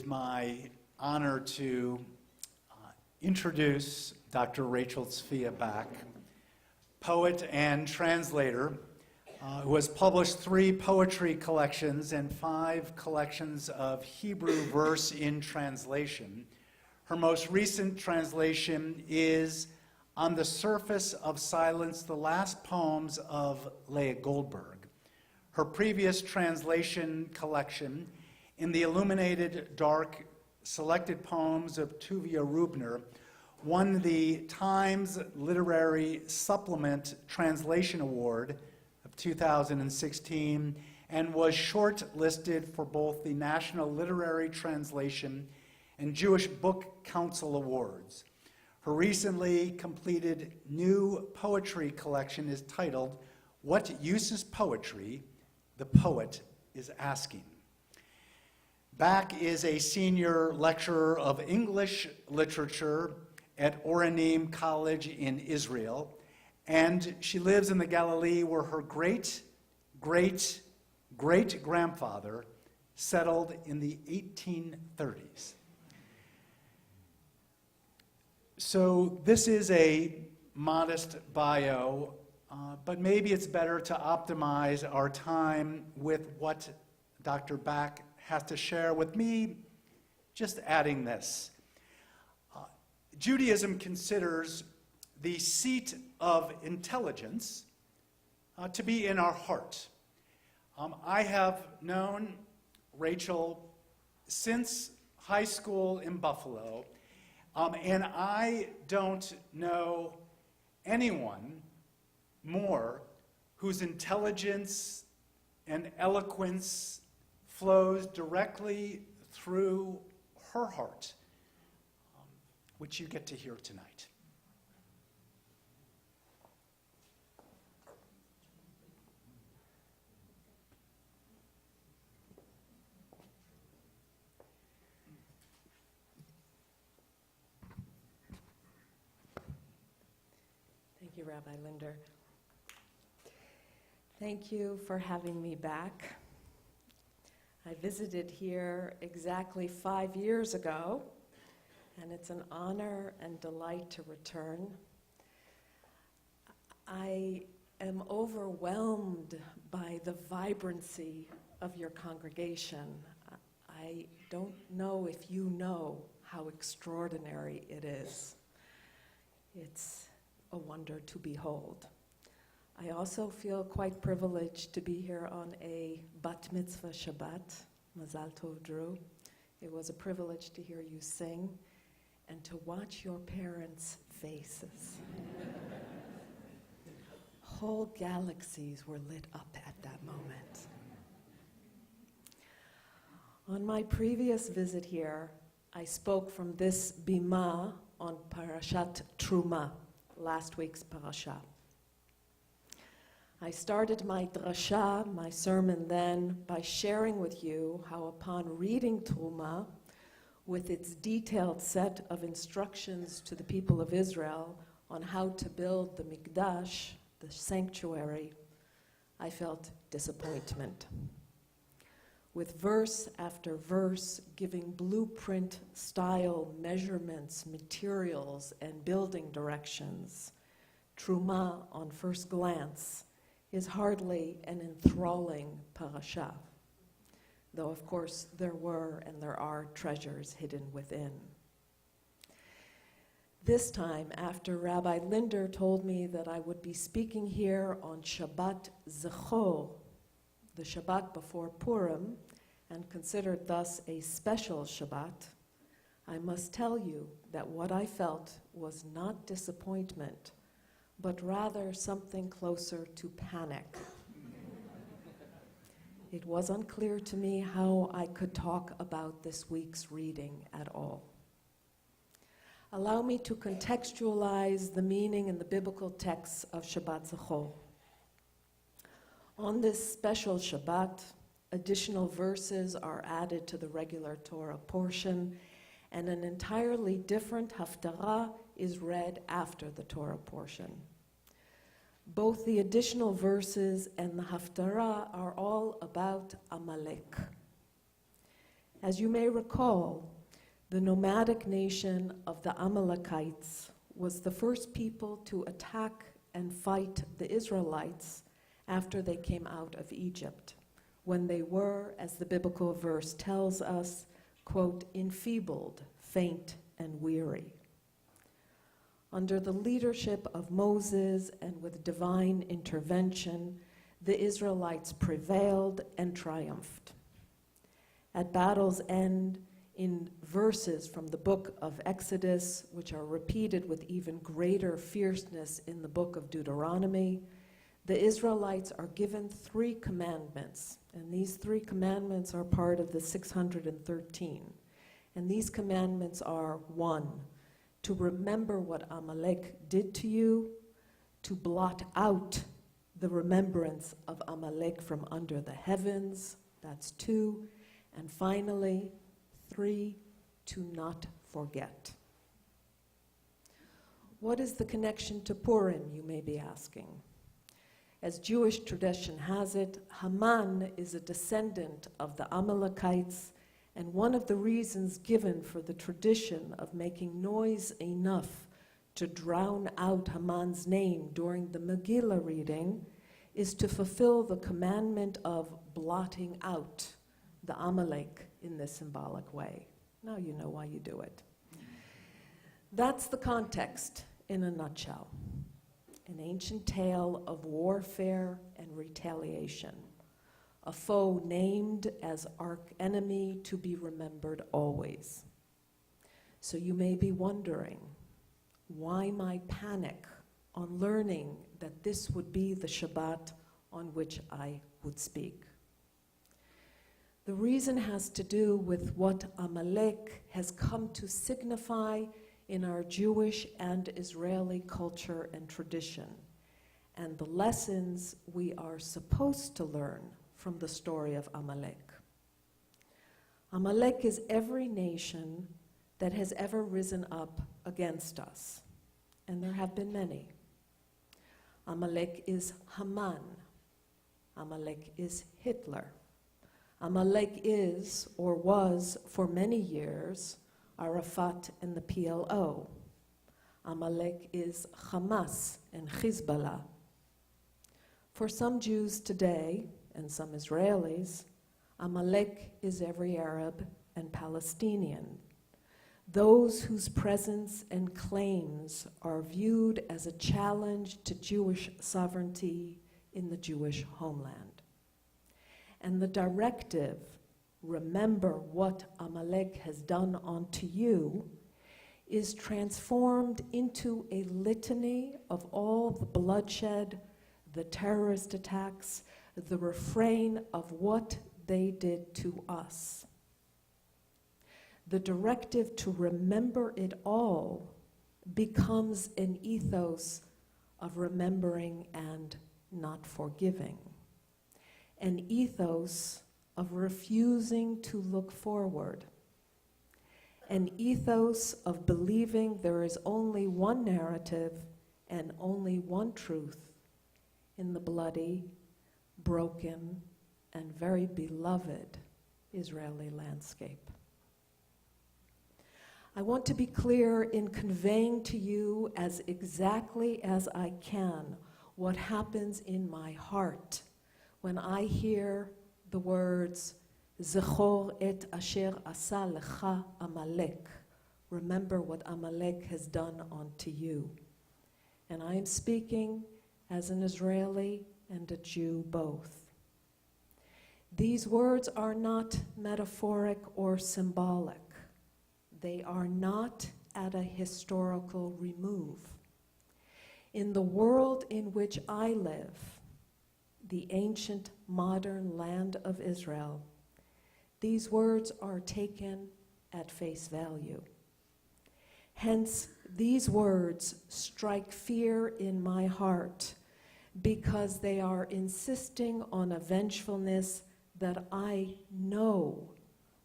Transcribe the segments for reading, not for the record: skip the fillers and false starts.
is my honor to introduce Dr. Rachel Tzvia back, poet and translator, who has published 3 poetry collections and 5 collections of Hebrew verse in translation. Her most recent translation is On the Surface of Silence, the Last Poems of Leah Goldberg. Her previous translation collection, In the Illuminated Dark, Selected Poems of Tzvia Rubner, won the Times Literary Supplement Translation Award of 2016 and was shortlisted for both the National Literary Translation and Jewish Book Council Awards. Her recently completed new poetry collection is titled, What Use is Poetry? The Poet is Asking. Back is a senior lecturer of English literature at Oranim College in Israel, and she lives in the Galilee where her great-great-great-grandfather settled in the 1830s. So this is a modest bio, but maybe it's better to optimize our time with what Dr. Back has to share with me, just adding this. Judaism considers the seat of intelligence to be in our heart. I have known Rachel since high school in Buffalo, and I don't know anyone more whose intelligence and eloquence flows directly through her heart, which you get to hear tonight. Thank you, Rabbi Linder. Thank you for having me back. I visited here exactly 5 years ago, and it's an honor and delight to return. I am overwhelmed by the vibrancy of your congregation. I don't know if you know how extraordinary it is. It's a wonder to behold. I also feel quite privileged to be here on a bat mitzvah Shabbat. Mazal Tov, Drew. It was a privilege to hear you sing and to watch your parents' faces. Whole galaxies were lit up at that moment. On my previous visit here, I spoke from this bima on Parashat Truma, last week's parasha. I started my drasha, my sermon then, by sharing with you how upon reading Truma, with its detailed set of instructions to the people of Israel on how to build the Mikdash, the sanctuary, I felt disappointment. With verse after verse giving blueprint style measurements, materials, and building directions, Truma, on first glance, is hardly an enthralling parasha, though of course there were and there are treasures hidden within. This time, after Rabbi Linder told me that I would be speaking here on Shabbat Zechor, the Shabbat before Purim, and considered thus a special Shabbat, I must tell you that what I felt was not disappointment, but rather something closer to panic. It was unclear to me how I could talk about this week's reading at all. Allow me to contextualize the meaning in the biblical texts of Shabbat Zechor. On this special Shabbat, additional verses are added to the regular Torah portion, and an entirely different haftarah is read after the Torah portion. Both the additional verses and the haftarah are all about Amalek. As you may recall, the nomadic nation of the Amalekites was the first people to attack and fight the Israelites after they came out of Egypt, when they were, as the biblical verse tells us, quote, enfeebled, faint, and weary. Under the leadership of Moses and with divine intervention, the Israelites prevailed and triumphed. At battle's end, in verses from the book of Exodus, which are repeated with even greater fierceness in the book of Deuteronomy, the Israelites are given 3 commandments, and these 3 commandments are part of the 613. And these commandments are: 1, to remember what Amalek did to you, to blot out the remembrance of Amalek from under the heavens, that's 2, and finally, 3, to not forget. What is the connection to Purim, you may be asking? As Jewish tradition has it, Haman is a descendant of the Amalekites, and one of the reasons given for the tradition of making noise enough to drown out Haman's name during the Megillah reading is to fulfill the commandment of blotting out the Amalek in this symbolic way. Now you know why you do it. That's the context in a nutshell. An ancient tale of warfare and retaliation. A foe named as arch-enemy to be remembered always. So you may be wondering, why my panic on learning that this would be the Shabbat on which I would speak? The reason has to do with what Amalek has come to signify in our Jewish and Israeli culture and tradition, and the lessons we are supposed to learn from the story of Amalek. Amalek is every nation that has ever risen up against us, and there have been many. Amalek is Haman. Amalek is Hitler. Amalek is, or was for many years, Arafat and the PLO. Amalek is Hamas and Hezbollah. For some Jews today, and some Israelis, Amalek is every Arab and Palestinian, those whose presence and claims are viewed as a challenge to Jewish sovereignty in the Jewish homeland. And the directive, remember what Amalek has done unto you, is transformed into a litany of all the bloodshed, the terrorist attacks, the refrain of what they did to us. The directive to remember it all becomes an ethos of remembering and not forgiving, an ethos of refusing to look forward, an ethos of believing there is only one narrative and only one truth in the bloody, broken, and very beloved Israeli landscape. I want to be clear in conveying to you as exactly as I can what happens in my heart when I hear the words, Zechor et asher asa lecha Amalek. Remember what Amalek has done unto you. And I am speaking as an Israeli and a Jew both. These words are not metaphoric or symbolic. They are not at a historical remove. In the world in which I live, the ancient modern land of Israel, these words are taken at face value. Hence, these words strike fear in my heart because they are insisting on a vengefulness that I know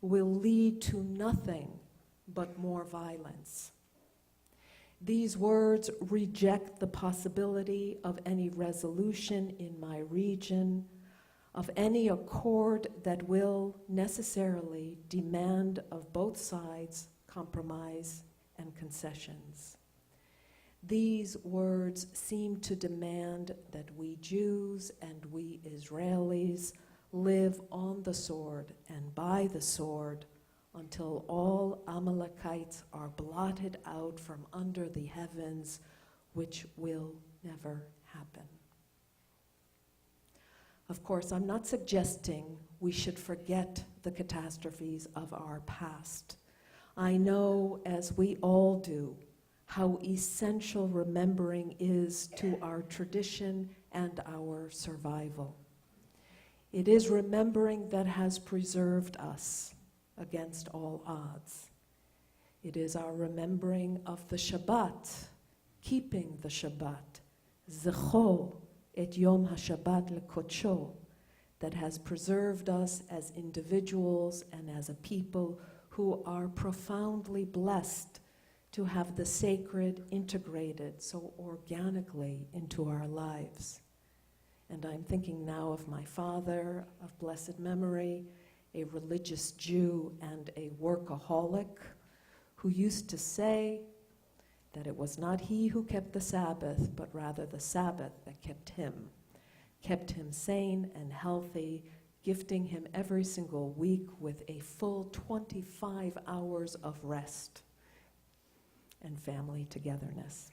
will lead to nothing but more violence. These words reject the possibility of any resolution in my region, of any accord that will necessarily demand of both sides compromise and concessions. These words seem to demand that we Jews and we Israelis live on the sword and by the sword until all Amalekites are blotted out from under the heavens, which will never happen. Of course, I'm not suggesting we should forget the catastrophes of our past. I know, as we all do, how essential remembering is to our tradition and our survival. It is remembering that has preserved us against all odds. It is our remembering of the Shabbat, keeping the Shabbat, Zechor et Yom HaShabbat lekodsho, that has preserved us as individuals and as a people who are profoundly blessed to have the sacred integrated so organically into our lives. And I'm thinking now of my father of blessed memory, a religious Jew and a workaholic, who used to say that it was not he who kept the Sabbath, but rather the Sabbath that kept him sane and healthy, gifting him every single week with a full 25 hours of rest and family togetherness.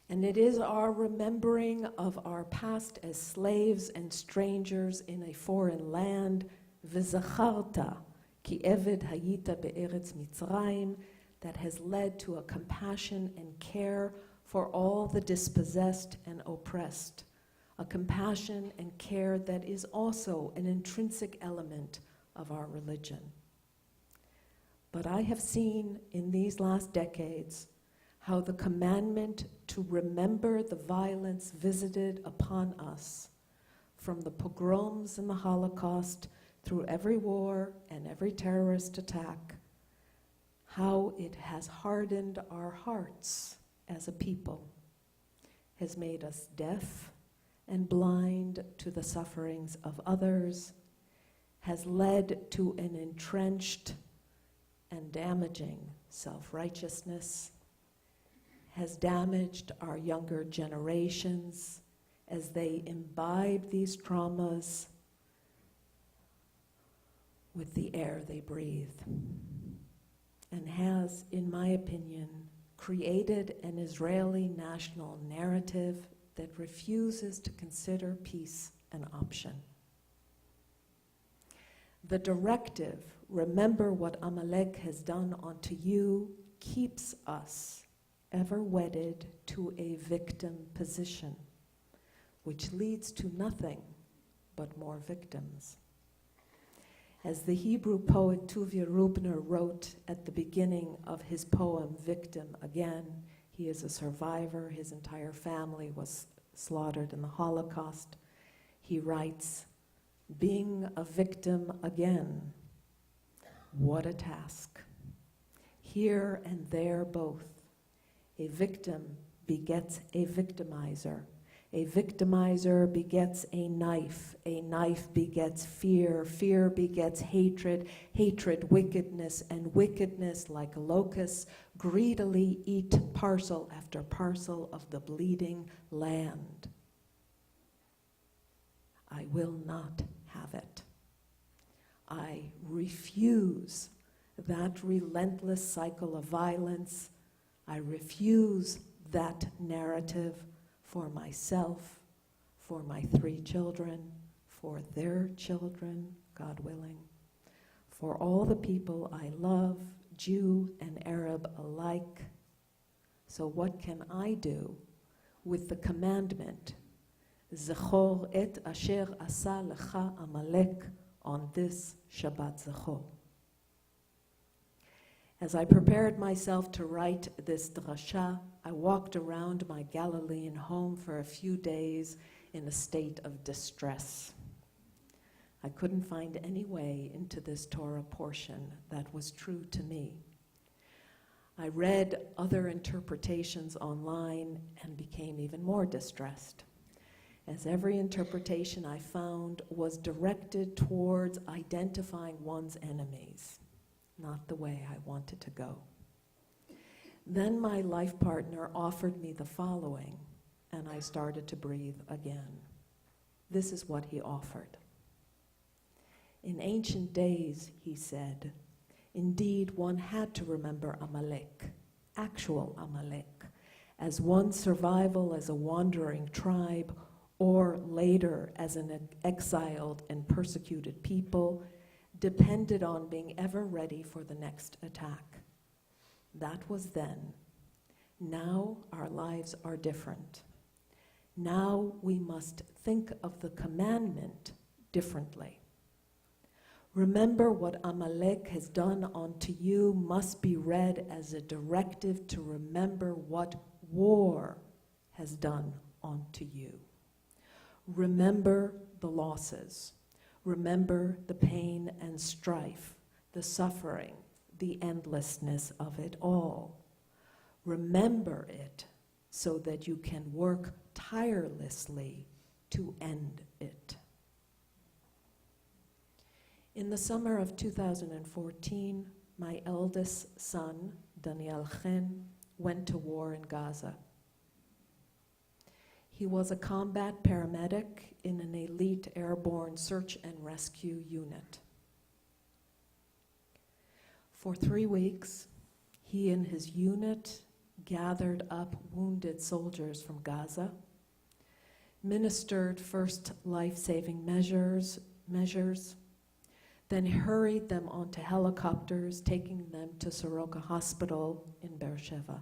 And it is our remembering of our past as slaves and strangers in a foreign land, v'zacharta ki eved hayita be'eretz Mitzrayim, that has led to a compassion and care for all the dispossessed and oppressed, a compassion and care that is also an intrinsic element of our religion. But I have seen in these last decades how the commandment to remember the violence visited upon us, from the pogroms and the Holocaust through every war and every terrorist attack, how it has hardened our hearts as a people, has made us deaf and blind to the sufferings of others, has led to an entrenched and damaging self-righteousness, has damaged our younger generations as they imbibe these traumas with the air they breathe, and has, in my opinion, created an Israeli national narrative that refuses to consider peace an option. The directive, remember what Amalek has done unto you, keeps us ever wedded to a victim position, which leads to nothing but more victims. As the Hebrew poet Tzvia wrote at the beginning of his poem, Victim Again, he is a survivor, his entire family was slaughtered in the Holocaust. He writes, "Being a victim again, what a task. Here and there both. A victim begets a victimizer begets a knife begets fear begets hatred wickedness, and wickedness like locusts greedily eat parcel after parcel of the bleeding land. I will not have it. I refuse that relentless cycle of violence. I refuse that narrative for myself, for my 3 children, for their children, God willing, for all the people I love, Jew and Arab alike. So what can I do with the commandment, Zechor et asher asa lecha Amalek, on this Shabbat Zechor? As I prepared myself to write this drasha, I walked around my Galilean home for a few days in a state of distress. I couldn't find any way into this Torah portion that was true to me. I read other interpretations online and became even more distressed. as every interpretation I found was directed towards identifying one's enemies, not the way I wanted to go. Then my life partner offered me the following, and I started to breathe again. This is what he offered. In ancient days, he said, indeed one had to remember Amalek, actual Amalek, as one's survival as a wandering tribe, or later as an exiled and persecuted people, depended on being ever ready for the next attack. That was then. Now our lives are different. Now we must think of the commandment differently. Remember what Amalek has done unto you must be read as a directive to remember what war has done unto you. Remember the losses. Remember the pain and strife, the suffering, the endlessness of it all. Remember it so that you can work tirelessly to end it. In the summer of 2014, my eldest son, Daniel Chen, went to war in Gaza. He was a combat paramedic in an elite airborne search and rescue unit. For 3 weeks, he and his unit gathered up wounded soldiers from Gaza, ministered first life-saving measures, then hurried them onto helicopters, taking them to Soroka Hospital in Beersheba.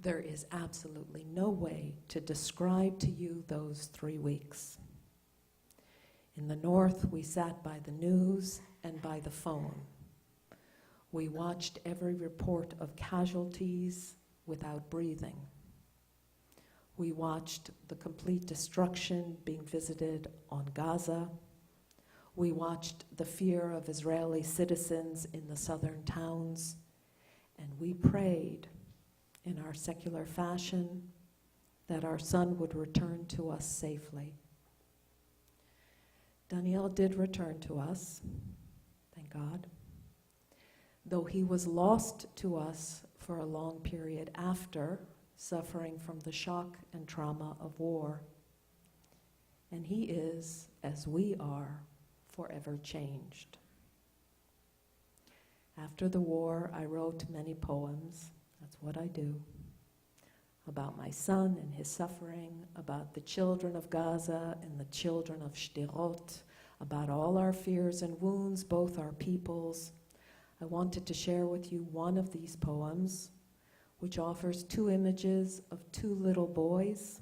There is absolutely no way to describe to you those 3 weeks. In the north, we sat by the news and by the phone. We watched every report of casualties without breathing. We watched the complete destruction being visited on Gaza. We watched the fear of Israeli citizens in the southern towns, and we prayed in our secular fashion that our son would return to us safely. Daniel did return to us, thank God, though he was lost to us for a long period after, suffering from the shock and trauma of war. And he is, as we are, forever changed. After the war, I wrote many poems, that's what I do, about my son and his suffering, about the children of Gaza and the children of Sderot, about all our fears and wounds, both our peoples. I wanted to share with you one of these poems, which offers 2 images of 2 little boys,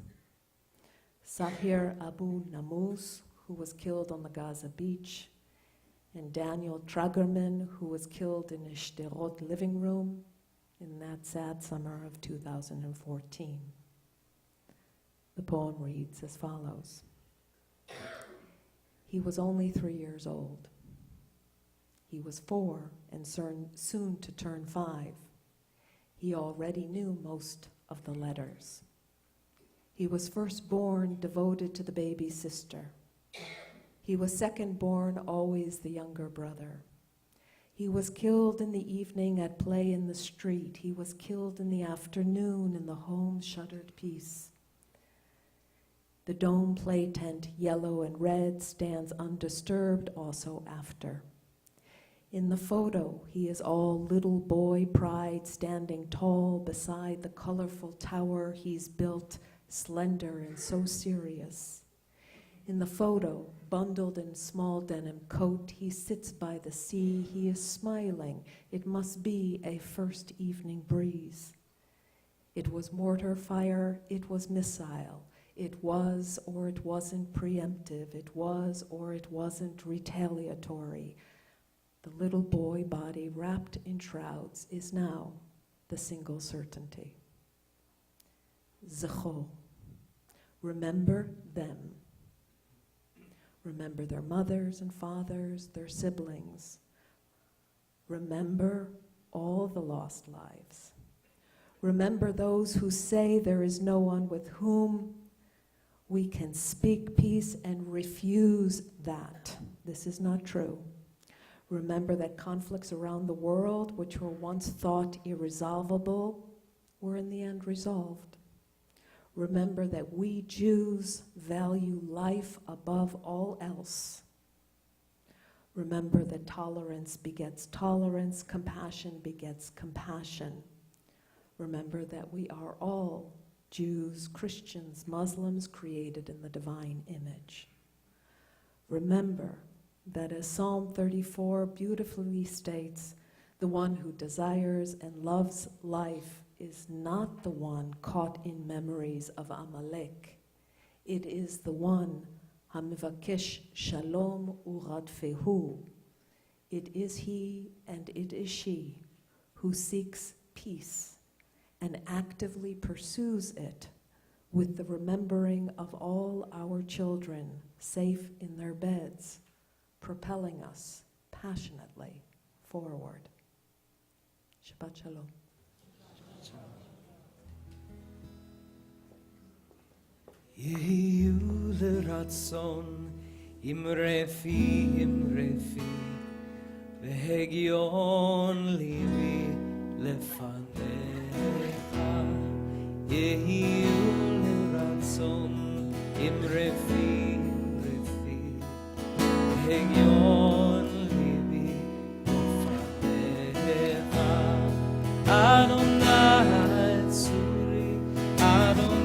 Sahir Abu Namuz, who was killed on the Gaza beach, and Daniel Tragerman, who was killed in a Sderot living room in that sad summer of 2014. The poem reads as follows. He was only 3 years old. He was 4 and soon to turn 5. He already knew most of the letters. He was first born devoted to the baby sister. He was second born, always the younger brother. He was killed in the evening at play in the street. He was killed in the afternoon in the home shuttered peace. The dome play tent, yellow and red, stands undisturbed also after. In the photo, he is all little boy pride, standing tall beside the colorful tower he's built, slender and so serious. In the photo, bundled in small denim coat, he sits by the sea, he is smiling. It must be a first evening breeze. It was mortar fire, it was missile. It was or it wasn't preemptive, it was or it wasn't retaliatory. The little boy body wrapped in shrouds is now the single certainty. Zechor. Remember them. Remember their mothers and fathers, their siblings. Remember all the lost lives. Remember those who say there is no one with whom we can speak peace and refuse that. This is not true. Remember that conflicts around the world, which were once thought irresolvable, were in the end resolved. Remember that we Jews value life above all else. Remember that tolerance begets tolerance, compassion begets compassion. Remember that we are all Jews, Christians, Muslims, created in the divine image. Remember that as Psalm 34 beautifully states, the one who desires and loves life is not the one caught in memories of Amalek. It is the one, Hamivakesh Shalom Uradfehu. It is he and it is she who seeks peace and actively pursues it with the remembering of all our children safe in their beds, propelling us passionately forward. Shabbat Shalom. יהיו לרצון אמרפי והגיון ליבי לפניך יהיו לרצון אמרפי והגיון ליבי לפניך אדוני צורי אדוני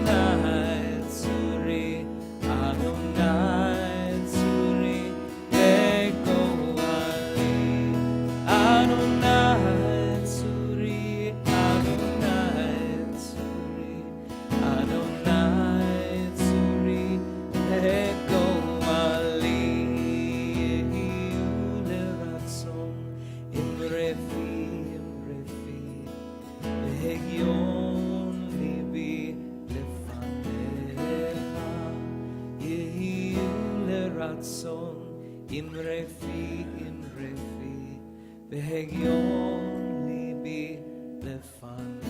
בהגיון ליבי לפניך